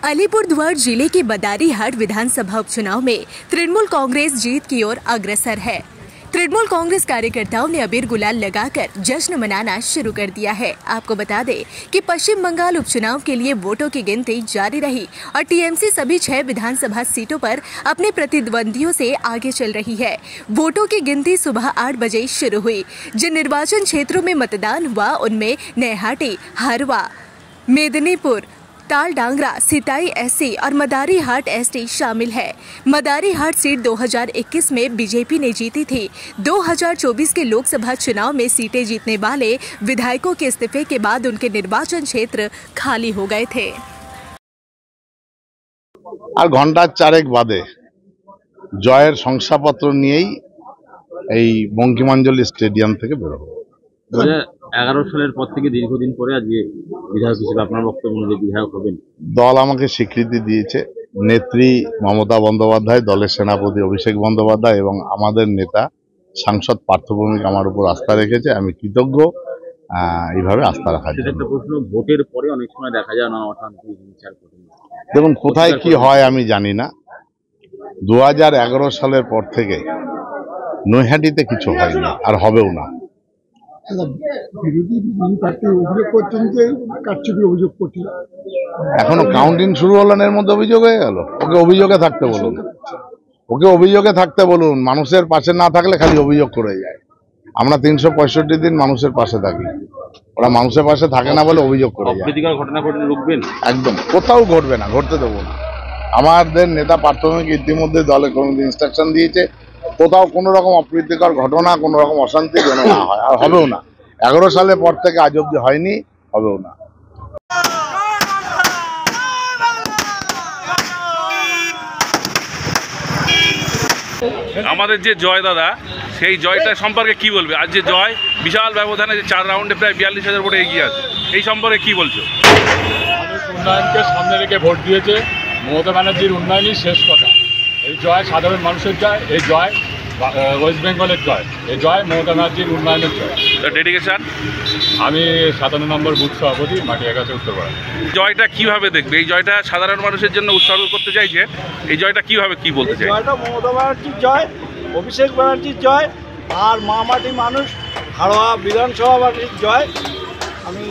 अलीपुरद्वार जिले के मदारीहाट विधानसभा उपचुनाव में तृणमूल कांग्रेस जीत की ओर अग्रसर है। तृणमूल कांग्रेस कार्यकर्ताओं ने अबीर गुलाल लगाकर जश्न मनाना शुरू कर दिया है। आपको बता दें कि पश्चिम बंगाल उपचुनाव के लिए वोटों की गिनती जारी रही और टीएमसी सभी 6 विधानसभा सीटों पर अपने प्रतिद्वंदियों से आगे चल रही है। वोटों की गिनती सुबह 8 बजे शुरू हुई। जिन निर्वाचन क्षेत्रों में मतदान हुआ उनमें नैहाटी, हरवा, मेदिनीपुर, तालडांगरा, सिताई एससी और मदारीहाट एसटी शामिल है। मदारीहाट सीट 2021 में बीजेपी ने जीती थी। 2024 के लोकसभा चुनाव में सीटें जीतने वाले विधायकों के इस्तीफे के बाद उनके निर्वाचन क्षेत्र खाली हो गए थे। আর ঘন্টা 4 বাদে জয়ের শংসাপত্র নিয়েই এই বঙ্কিমাঞ্জলি স্টেডিয়াম থেকে বের হবো। 2011 সালের পর থেকে দীর্ঘদিন পরে আজকে বিধায়ক হিসেবে আপনার বক্তব্য অনুযায়ী বিধায়ক হবেন। দল আমাকে স্বীকৃতি দিয়েছে। নেত্রী মমতা বন্দ্যোপাধ্যায়, দলের সেনাপতি অভিষেক বন্দ্যোপাধ্যায় এবং আমাদের নেতা সাংসদ পার্থ ভৌমিক আমার উপর আস্থা রেখেছে। আমি কৃতজ্ঞ এইভাবে আস্থা রাখার জন্য। একটা প্রশ্ন, ভোটের পরে অনেক সময় দেখা যায় না অশান্তি হিংসার ঘটনা। দেখুন, কোথায় কি হয় আমি জানি না। 2011 সালের পর থেকে নৈহাটিতে কিছু হয়নি আর হবেও না। এখনো কাউন্টিং শুরু হলো না, এর মধ্যে অভিযোগ হয়ে গেল। ওকে অভিযোগে থাকতে বলুন, ওকে অভিযোগে থাকতে বলুন। মানুষের পাশে না থাকলে খালি অভিযোগ করে যায়। আমরা 365 দিন মানুষের পাশে থাকি, ওরা মানুষের পাশে থাকে না বলে অভিযোগ করে যায়। ঘটনা ঘটলে রুখবেন? একদম, কোথাও ঘটবে না, ঘটতে দেবো না। আমাদের নেতা পার্থ ভৌমিক ইতিমধ্যে দলের কমিটি ইনস্ট্রাকশন দিয়েছে, কোথাও কোনো রকম অপ্রীতিকর ঘটনা, কোনো রকম অশান্তি যেন না হয়, আর হবেও না। 11 সালের পর থেকে আজ অব্দি হয়নি, হবেও না। আমাদের যে জয় দাদা, সেই জয়টা সম্পর্কে কি বলবে? আজ যে জয় বিশাল ব্যবধানে, যে 4 রাউন্ডে প্রায় 42,000 ভোটে এগিয়ে আছে, এই সম্পর্কে কি বলছো? মানুষ উন্নয়নকে সামনে রেখে ভোট দিয়েছে। মমতা ব্যানার্জির উন্নয়নই শেষ কথা। এই জয় সাধারণ মানুষের জয়, এই জয় ওয়েস্ট বেঙ্গলের জয়, এই জয় মমতা ব্যানার্জির উন্নয়নের জয়। ডেডিকেশন? আমি 57 নম্বর বুথ সভাপতি, মাটিয়াগাছা, উত্তরপাড়া। জয়টা কিভাবে দেখবে? এই জয়টা সাধারণ মানুষের জন্য উৎসর্গ করতে চাইছে, এই জয়টা কিভাবে কি বলতে চাই? জয়টা মমতা ব্যানার্জির জয়, অভিষেক ব্যানার্জির জয়, আর মামাটি মানুষ হাড়োয়া বিধানসভাবাসীর জয়। আমি